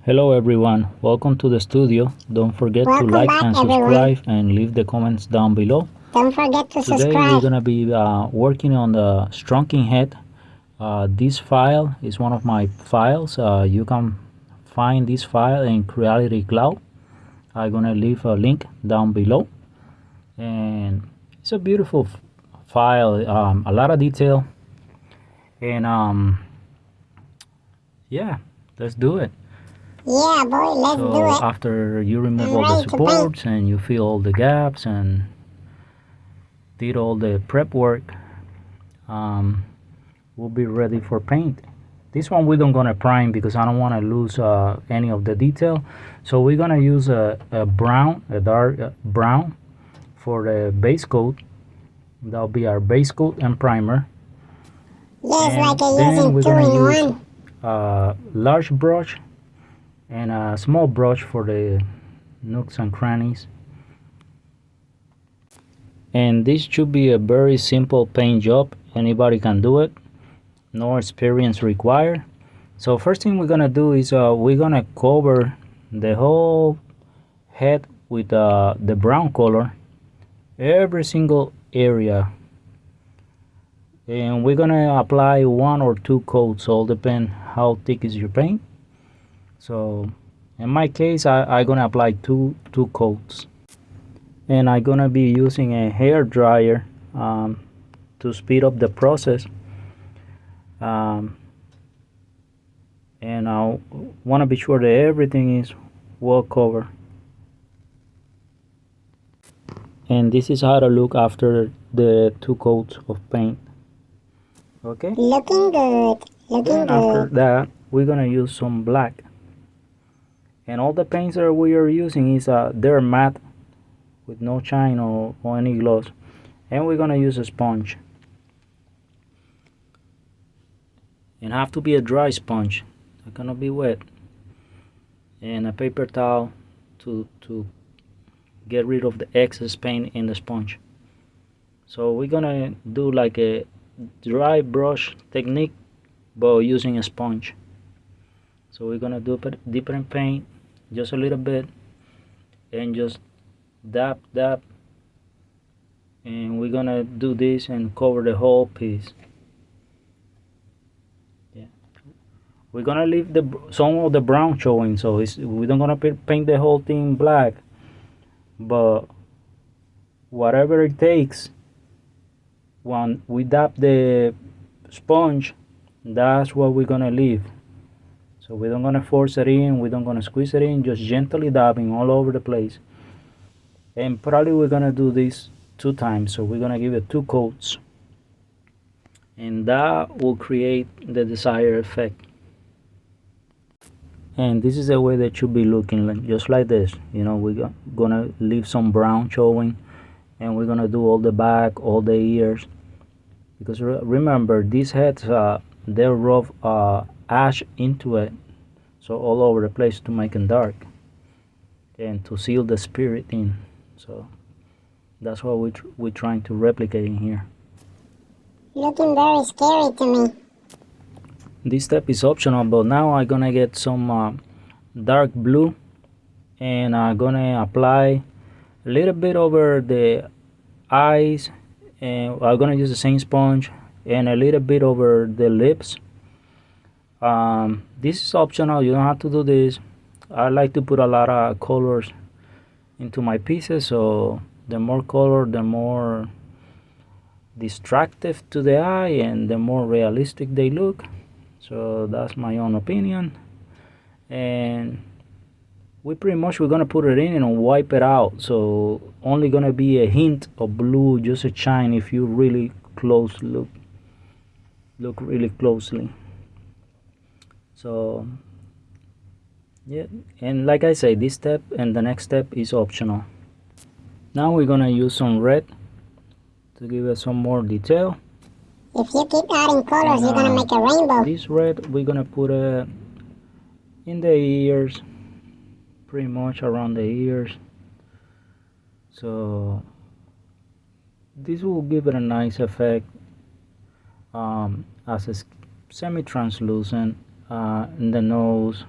Hello everyone, welcome to the studio. Don't forget to like and subscribe and leave the comments down below. Don't forget to subscribe. Today we're going to be working on the Shrunken head. This file is one of my files. You can find this file in Creality Cloud. I'm going to leave a link down below. And it's a beautiful file, a lot of detail. And yeah, let's do it. Yeah, boy, let's do it. After you remove all the supports and you fill all the gaps and did all the prep work, we'll be ready for paint. This one we don't gonna prime because I don't want to lose any of the detail. So we're gonna use a dark brown for the base coat. That'll be our base coat and primer. Yes, and like then we're gonna use a large brush and a small brush for the nooks and crannies. And this should be a very simple paint job. Anybody can do it, no experience required. So first thing we're gonna do is we're gonna cover the whole head with the brown color, every single area, and we're gonna apply 1 or 2 coats, all depend how thick is your paint. So in my case I'm gonna apply two coats, and I'm gonna be using a hair dryer to speed up the process, and I want to be sure that everything is well covered. And this is how to look after the 2 coats of paint. Okay, looking good. After that we're gonna use some black, and all the paints that we are using is they're matte with no shine or any gloss. And we're gonna use a sponge, and have to be a dry sponge, not gonna be wet, and a paper towel to get rid of the excess paint in the sponge. So we're gonna do like a dry brush technique but using a sponge. So we're gonna do different paint, just a little bit, and just dab, and we're gonna do this and cover the whole piece. Yeah, we're gonna leave some of the brown showing, so we don't gonna paint the whole thing black, but whatever it takes, when we dab the sponge, that's what we're gonna leave. So we don't gonna force it in, we don't gonna squeeze it in, just gently dabbing all over the place. And probably we're gonna do this 2 times, so we're gonna give it 2 coats, and that will create the desired effect. And this is the way that should be looking, just like this. You know, we're gonna leave some brown showing, and we're gonna do all the back, all the ears, because remember these heads they're rub ash into it, so all over the place to make them dark and to seal the spirit in. So that's what we're trying to replicate in here. Looking very scary to me. This step is optional, but now I'm gonna get some dark blue, and I'm gonna apply a little bit over the eyes, and I'm gonna use the same sponge, and a little bit over the lips. This is optional, you don't have to do this. I like to put a lot of colors into my pieces, so the more color, the more distractive to the eye and the more realistic they look. So that's my own opinion. And we're gonna put it in and wipe it out, so only gonna be a hint of blue, just a shine if you really look really closely. So yeah, and like I say, this step and the next step is optional. Now we're gonna use some red to give it some more detail. If you keep adding colors, you're gonna make a rainbow. This red we're gonna put it in the ears, pretty much around the ears. So this will give it a nice effect as a semi-translucent in the nose,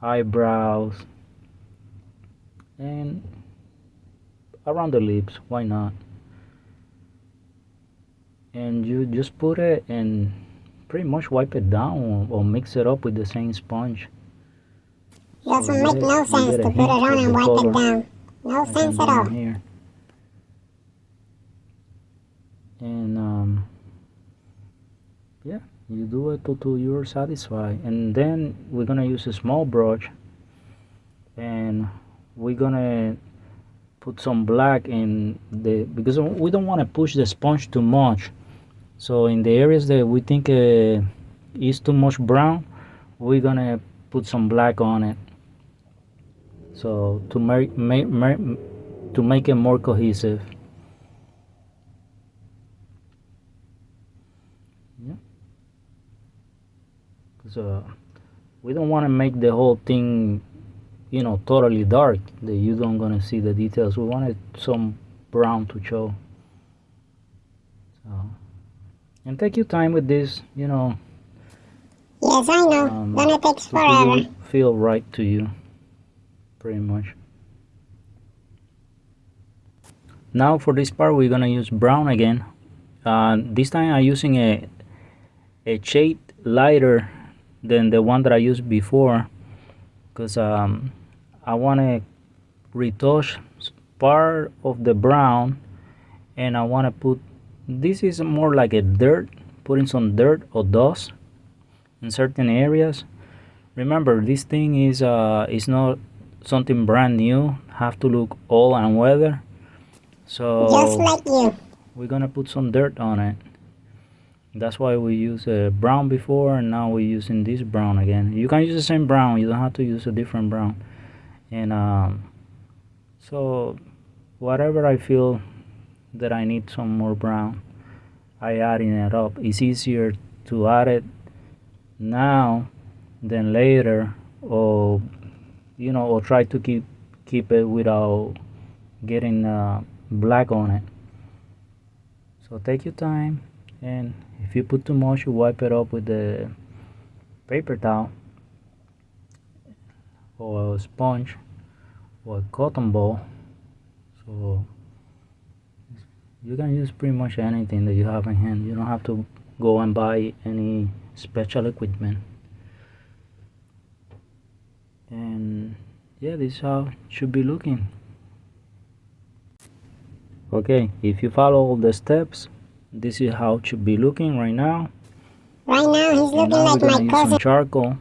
eyebrows, and around the lips, why not? And you just put it and pretty much wipe it down or mix it up with the same sponge. Doesn't make no sense to put it on and wipe it down. No sense at all. Here. And yeah, you do it till you're satisfied. And then we're gonna use a small brush, and we're gonna put some black in because we don't want to push the sponge too much. So in the areas that we think is too much brown, we're gonna put some black on it. So to make it more cohesive. Yeah. So we don't want to make the whole thing, totally dark that you don't gonna see the details. We wanted some brown to show. So, and take your time with this, Yes, I know. Gonna take forever. Feel right to you, pretty much. Now for this part, we're gonna use brown again. This time I'm using a shade lighter than the one that I used before, because I want to retouch part of the brown, and I want to put, this is more like a dirt, putting some dirt or dust in certain areas. Remember, this thing is not something brand new, have to look old and weather. So just like you, we're gonna put some dirt on it. That's why we use brown before, and now we're using this brown again. You can use the same brown, you don't have to use a different brown. And so whatever I feel that I need some more brown, I adding it up. It's easier to add it now than later, or or try to keep it without getting black on it. So take your time, and if you put too much, you wipe it up with the paper towel or a sponge or a cotton ball. So you can use pretty much anything that you have in hand. You don't have to go and buy any special equipment. And yeah, this is how it should be looking. Okay, if you follow all the steps, this is how it should be looking right now. Right now he's looking like my cousin. Use some charcoal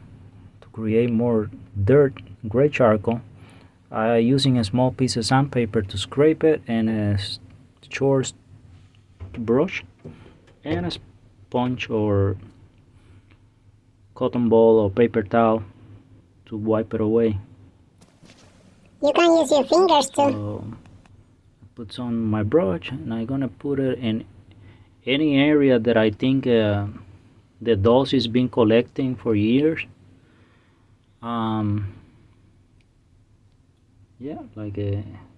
to create more dirt, gray charcoal. I'm using a small piece of sandpaper to scrape it, and a short brush, and a sponge or cotton ball or paper towel to wipe it away. You can use your fingers too. So I put some on my brush, and I'm gonna put it in any area that I think the dust has been collecting for years. Yeah, like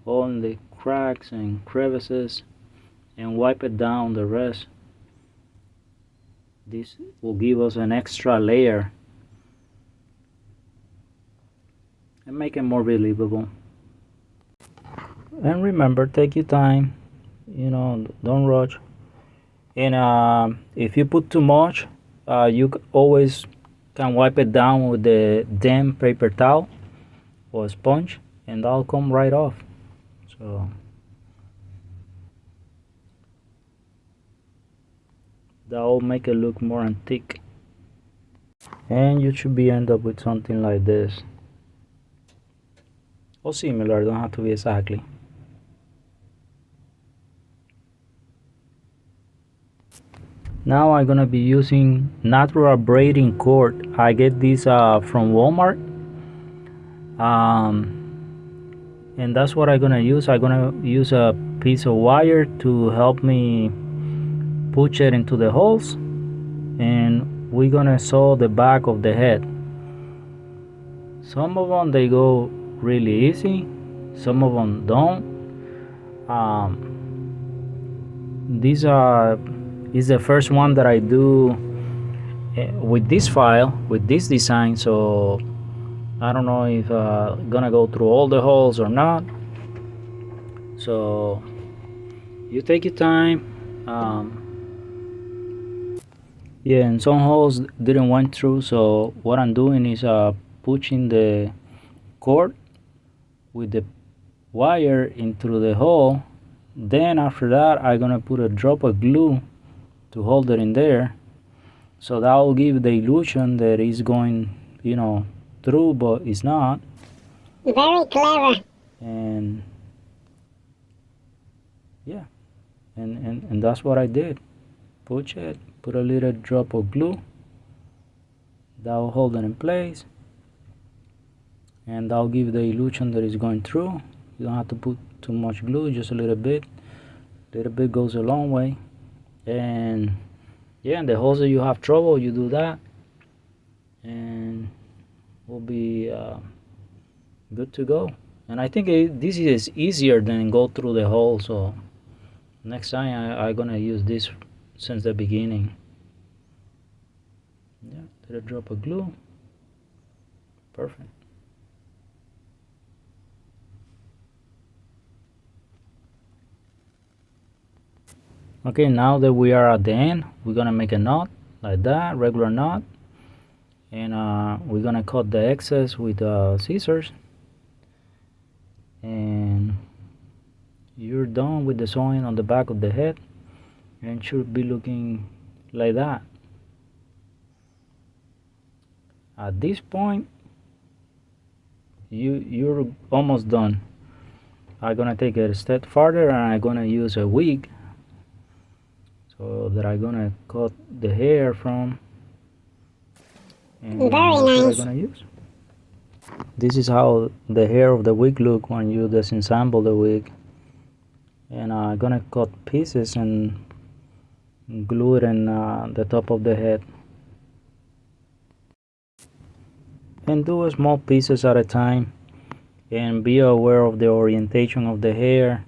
all in the cracks and crevices, and wipe it down the rest. This will give us an extra layer and make it more believable. And remember, take your time, don't rush. And if you put too much, you always can wipe it down with the damp paper towel or sponge, and that'll come right off. So that'll make it look more antique, and you should be end up with something like this or similar. Don't have to be exactly. Now I'm gonna be using natural braiding cord. I get this from Walmart, and that's what I'm gonna use. I'm gonna use a piece of wire to help me push it into the holes, and we're gonna sew the back of the head. Some of them they go really easy, some of them don't. These is the first one that I do with this file, with this design, so I don't know if gonna go through all the holes or not. So you take your time. Yeah, and some holes didn't went through, so what I'm doing is pushing the cord with the wire into the hole. Then after that I'm gonna put a drop of glue to hold it in there, so that will give the illusion that it's going, through, but it's not. Very clever. And yeah, and that's what I did. Push it, put a little drop of glue, that will hold it in place, and that'll give the illusion that it's going through. You don't have to put too much glue, just a little bit. Little bit goes a long way. And yeah, and the holes that you have trouble, you do that, and we'll be good to go. And I think this is easier than go through the hole, so next time I'm gonna use this since the beginning. Yeah, little drop of glue. Perfect. Okay, now that we are at the end, we're gonna make a knot like that, regular knot, and we're gonna cut the excess with scissors, and you're done with the sewing on the back of the head, and should be looking like that. At this point, you're almost done. I'm gonna take it a step further, and I'm gonna use a wig, so that I'm gonna cut the hair from, and Very that's nice. what I'm gonna use. This is how the hair of the wig look when you disassemble the wig. And I'm gonna cut pieces and glue it in the top of the head, and do small pieces at a time, and be aware of the orientation of the hair.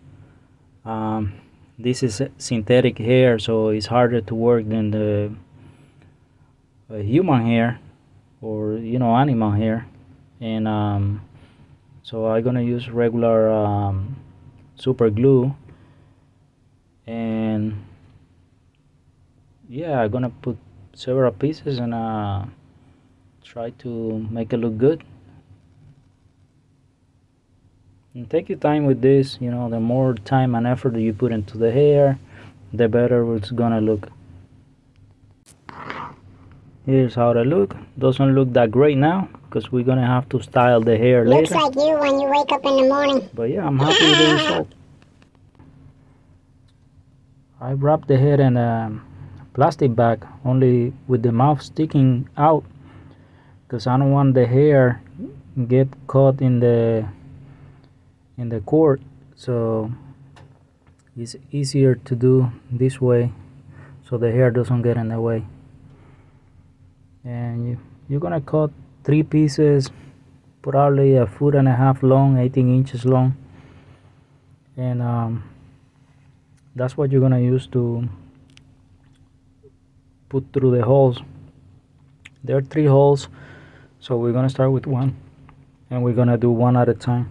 This is synthetic hair, so it's harder to work than the human hair, or animal hair. And so I'm gonna use regular super glue, and yeah, I'm gonna put several pieces and try to make it look good. And take your time with this. The more time and effort you put into the hair, the better it's gonna look. Here's how they look. Doesn't look that great now, because we're gonna have to style the hair Looks later. like you when you wake up in the morning. But yeah, I'm happy with the result. I wrapped the head in a plastic bag, only with the mouth sticking out, because I don't want the hair get caught in the cord. So it's easier to do this way, so the hair doesn't get in the way. And you're gonna cut 3 pieces, probably 1.5 feet long, 18 inches long, and that's what you're gonna use to put through the holes. There are 3 holes, so we're gonna start with one, and we're gonna do one at a time.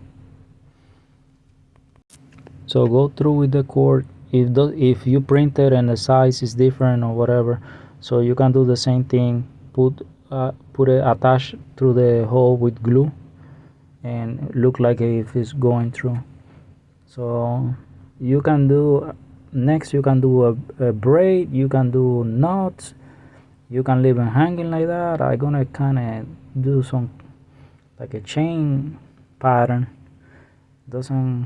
So go through with the cord. If you print it and the size is different or whatever, so you can do the same thing. Put it attached through the hole with glue, and look like if it's going through. So you can do next. You can do a braid. You can do knots. You can leave it hanging like that. I'm gonna kind of do some like a chain pattern. Doesn't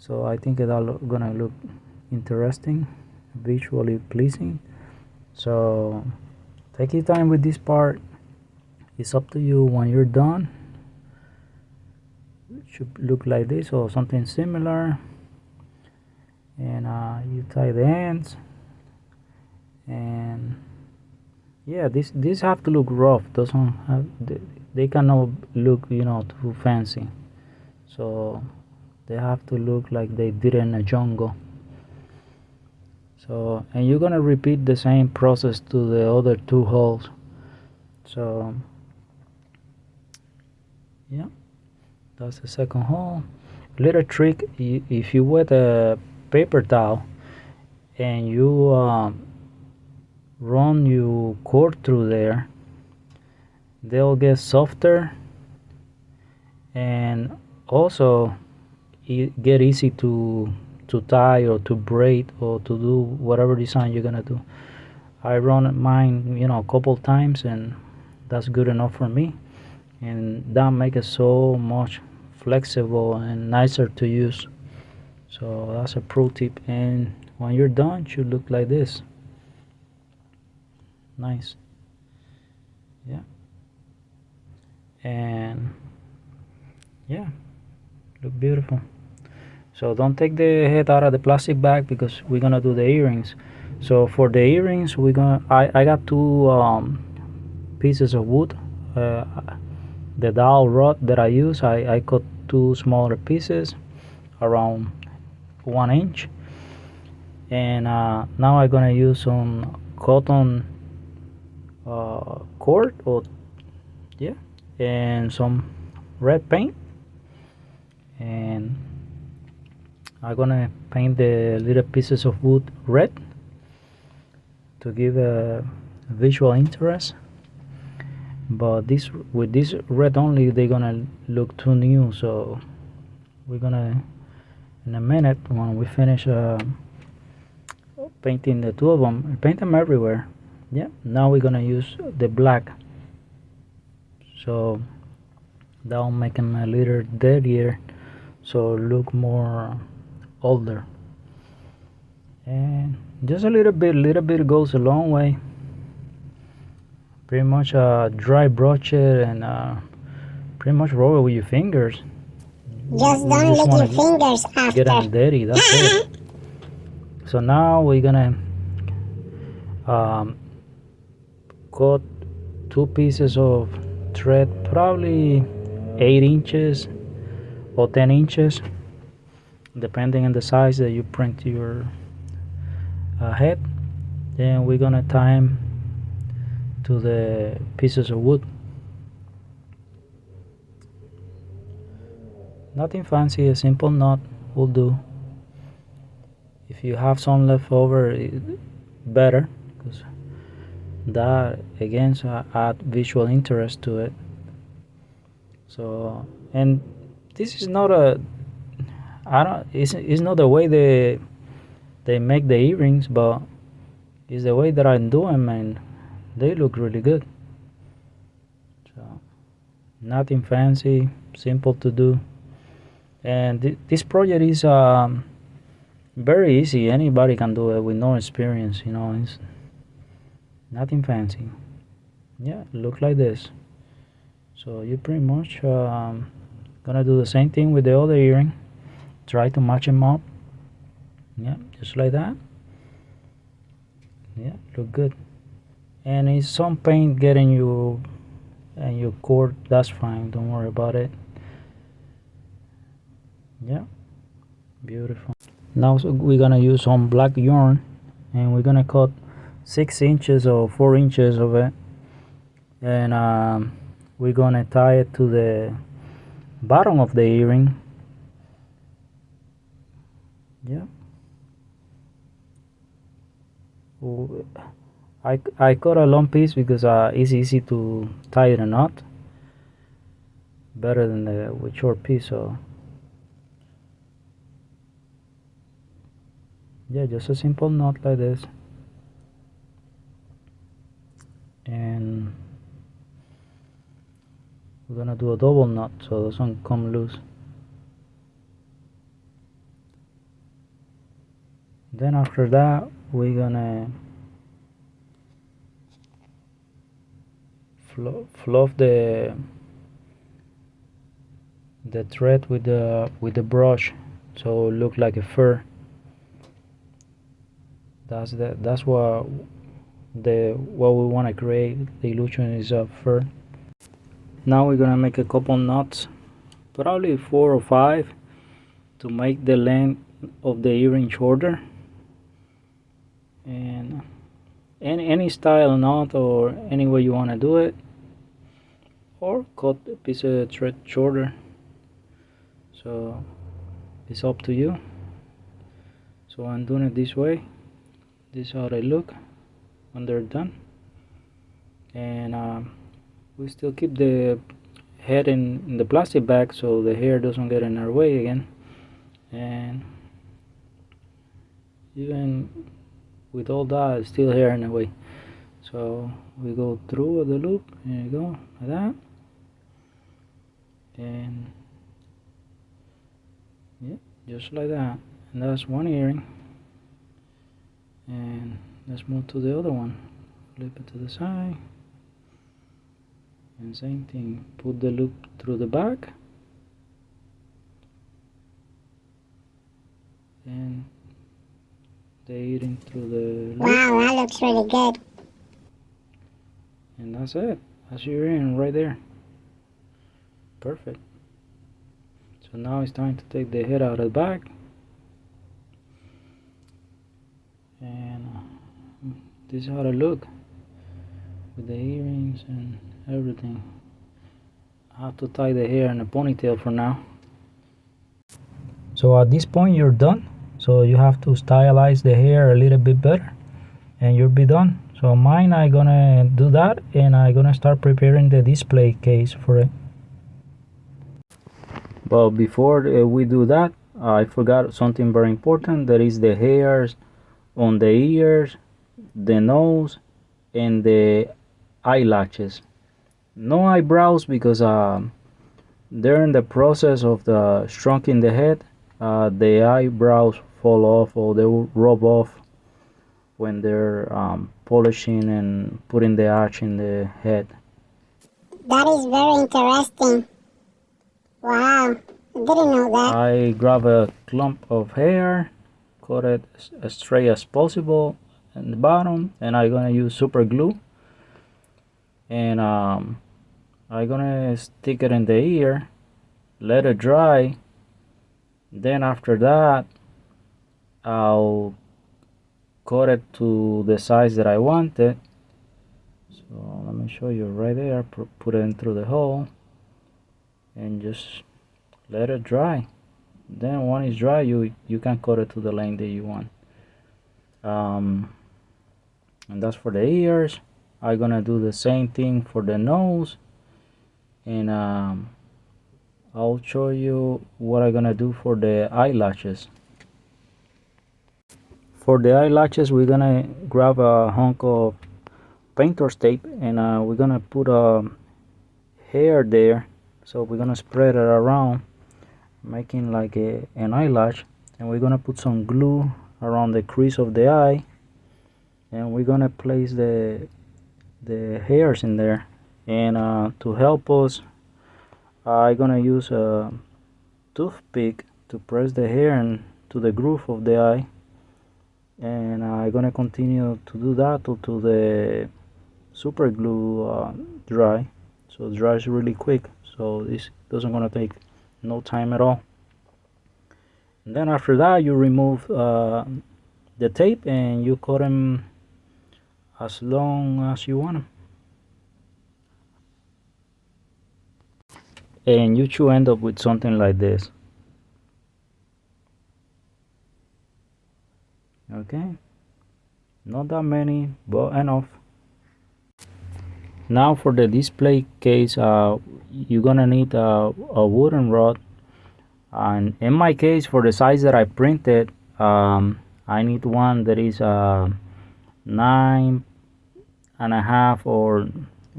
So I think it's all gonna look interesting, visually pleasing. So take your time with this part. It's up to you. When you're done, it should look like this or something similar. And you tie the ends, and yeah, this have to look rough. Doesn't have, they cannot look too fancy. So they have to look like they did in a jungle. So, and you're gonna repeat the same process to the other 2 holes. So Yeah, that's the second hole. Little trick: if you wet a paper towel and you run your cord through there, they'll get softer, and also get easy to tie or to braid or to do whatever design you're gonna do. I run mine, a couple times, and that's good enough for me, and that makes it so much flexible and nicer to use. So that's a pro tip. And when you're done, it should look like this. Nice. Yeah. And yeah, look beautiful. So don't take the head out of the plastic bag because we're gonna do the earrings. So for the earrings, I got two pieces of wood. Uh, the dowel rod that I use, I cut two smaller pieces around 1 inch, and now I'm gonna use some cotton cord, or yeah, and some red paint, and I'm gonna paint the little pieces of wood red to give a visual interest. But with this red only, they're gonna look too new. So we're gonna, in a minute, when we finish painting the two of them, paint them everywhere. Yeah. Now we're gonna use the black. So that'll make them a little dirtier, so look more older. And just a little bit goes a long way. Pretty much dry brush it, and pretty much roll it with your fingers. Just don't lick your fingers Get them after. dirty, that's it. So now we're gonna cut two pieces of thread, probably 8 inches or 10 inches, depending on the size that you print your head. Then we're gonna tie them to the pieces of wood. Nothing fancy, a simple knot will do. If you have some left over, better, because that again add visual interest to it. So, and this is not it's not the way they make the earrings, but it's the way that I do them, and they look really good. So nothing fancy, simple to do. And this project is very easy. Anybody can do it with no experience. It's nothing fancy. Yeah, look like this. So you pretty much gonna do the same thing with the other earring. Try to match them up. Yeah, just like that. Yeah, look good. And if some paint getting you and your cord, that's fine, don't worry about it. Yeah, beautiful. Now we're gonna use some black yarn, and we're gonna cut 6 inches or 4 inches of it, and we're gonna tie it to the bottom of the earring. Yeah. I cut a long piece because it's easy to tie a knot better than the with short piece. So yeah, just a simple knot like this, and we're gonna do a double knot so it doesn't come loose. Then after that, we're gonna fluff the thread with the brush, so it look like a fur. That's what we want to create. The illusion is a fur. Now we're gonna make a couple knots, probably 4 or 5, to make the length of the earring shorter. And any style knot or any way you want to do it, or cut a piece of thread shorter. So it's up to you. So I'm doing it this way. This is how they look when they're done. And we still keep the head in the plastic bag so the hair doesn't get in our way again. And even with all that, it's still hair in the way. So we go through the loop. Here you go, like that. And yeah, just like that. And that's one earring. And let's move to the other one. Flip it to the side. And same thing, put the loop through the back. And the earring through the loop. Wow, that looks really good. And that's it. That's your earring right there. Perfect. So now it's time to take the head out of the bag. And this is how they look with the earrings and everything. I have to tie the hair in a ponytail for now. So at this point you're done. So you have to stylize the hair a little bit better and you'll be done. So mine, I'm gonna do that and I'm gonna start preparing the display case for it. But before we do that, I forgot something very important. That is the hairs on the ears, the nose, and the eyelashes. No eyebrows because they're in the process of the shrunking the head. The eyebrows fall off or they will rub off when they're polishing and putting the arch in the head. That is very interesting. Wow, I didn't know that. I grab a clump of hair, cut it as straight as possible in the bottom, and I'm gonna use super glue. And I'm gonna stick it in the ear, let it dry. Then after that, I'll cut it to the size that I want it. So let me show you right there. Put it in through the hole and just let it dry. Then when it's dry, you can cut it to the length that you want. And that's for the ears. I'm gonna do the same thing for the nose, and I'll show you what I'm gonna do for the eyelashes. For the eyelashes, we're gonna grab a hunk of painter's tape and we're gonna put a hair there. So we're gonna spread it around, making like an eyelash, and we're gonna put some glue around the crease of the eye, and we're gonna place the hairs in there. And to help us, I'm gonna use a toothpick to press the hair into the groove of the eye, and I'm gonna continue to do that till the super glue dry. So it dries really quick, so this doesn't gonna take no time at all. And then after that, you remove the tape and you cut them as long as you want them. And you should end up with something like this. Okay, not that many, but enough. Now for the display case, you're gonna need a wooden rod, and in my case, for the size that I printed, I need one that is 9.5, or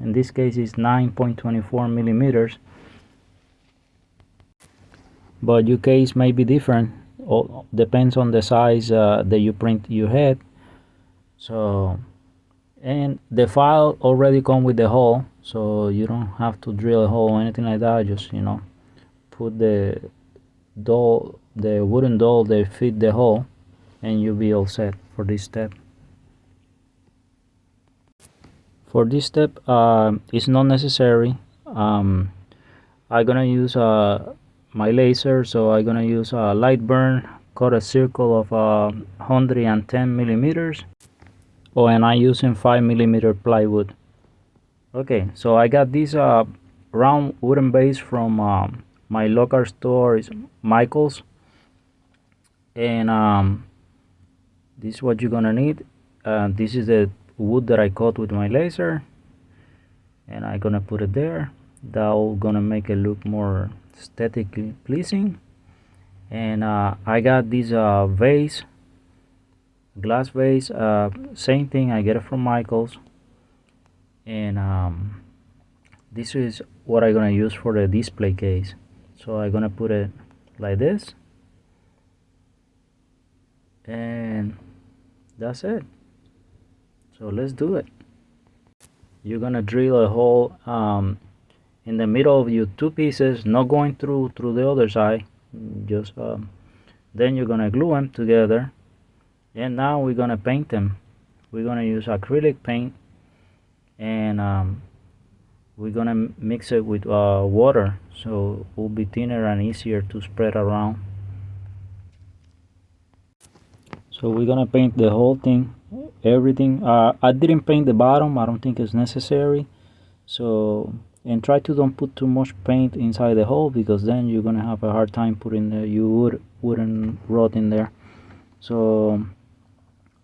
in this case is 9.24 millimeters. But your case may be different. All depends on the size that you print your head. So, and the file already come with the hole, so you don't have to drill a hole or anything like that. Just put the wooden doll that fit the hole, and you'll be all set for this step. For this step, it's not necessary. I'm gonna use my laser, so I'm gonna use a light burn, cut a circle of 110 millimeters. Oh, and I'm using 5 millimeter plywood. Okay, so I got this round wooden base from my local store is Michael's, and this is what you're gonna need. This is the wood that I cut with my laser, and I'm gonna put it there. That gonna make it look more aesthetically pleasing. And I got this vase, glass vase, same thing, I get it from Michael's, and this is what I'm gonna use for the display case. So I'm gonna put it like this, and that's it. So let's do it. You're gonna drill a hole in the middle of your two pieces, not going through the other side. Just then you're gonna glue them together, and now we're gonna paint them. We're gonna use acrylic paint, and we're gonna mix it with water, so it will be thinner and easier to spread around. So we're gonna paint the whole thing, everything. I didn't paint the bottom, I don't think it's necessary. So, and try to don't put too much paint inside the hole, because then you're gonna have a hard time putting your wooden rod in there. So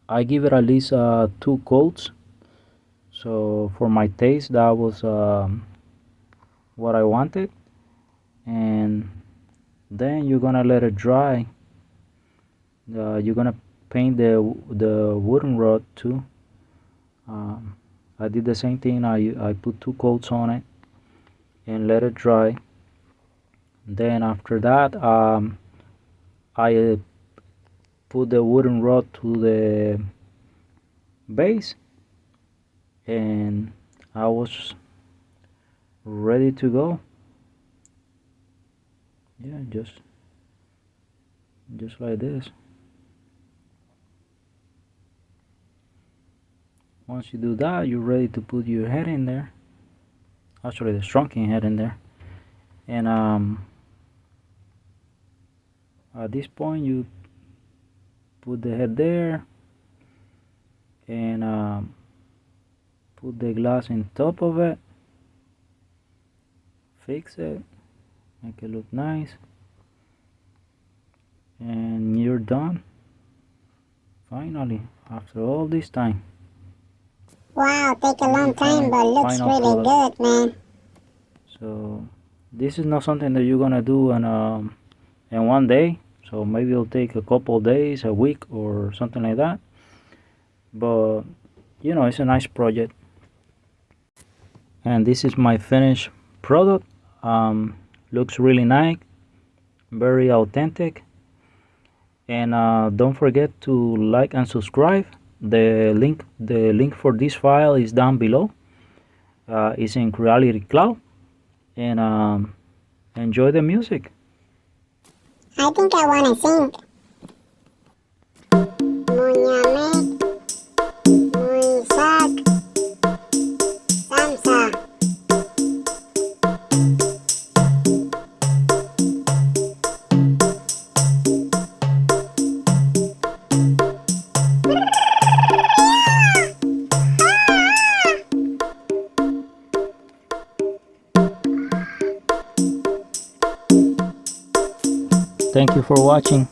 I give it at least 2 coats. So for my taste, that was what I wanted. And then you're gonna let it dry. You're gonna paint the wooden rod too. I did the same thing. I put 2 coats on it and let it dry. Then after that, I put the wooden rod to the base, and I was ready to go. Yeah, just like this. Once you do that, you're ready to put your head in there. Actually, the shrunken head in there. And at this point, you put the head there, and put the glass in top of it. Fix it, make it look nice, and you're done. Finally, after all this time. Wow, take a long time, but looks really good, man. So this is not something that you're gonna do in one day. So maybe it'll take a couple days, a week, or something like that. But you know, it's a nice project. And this is my finished product. Looks really nice, very authentic. And don't forget to like and subscribe. The link for this file is down below. It's in Creality Cloud. And enjoy the music. I think I want to sing. Munyamek, Munsak, Samsa. Thank you for watching.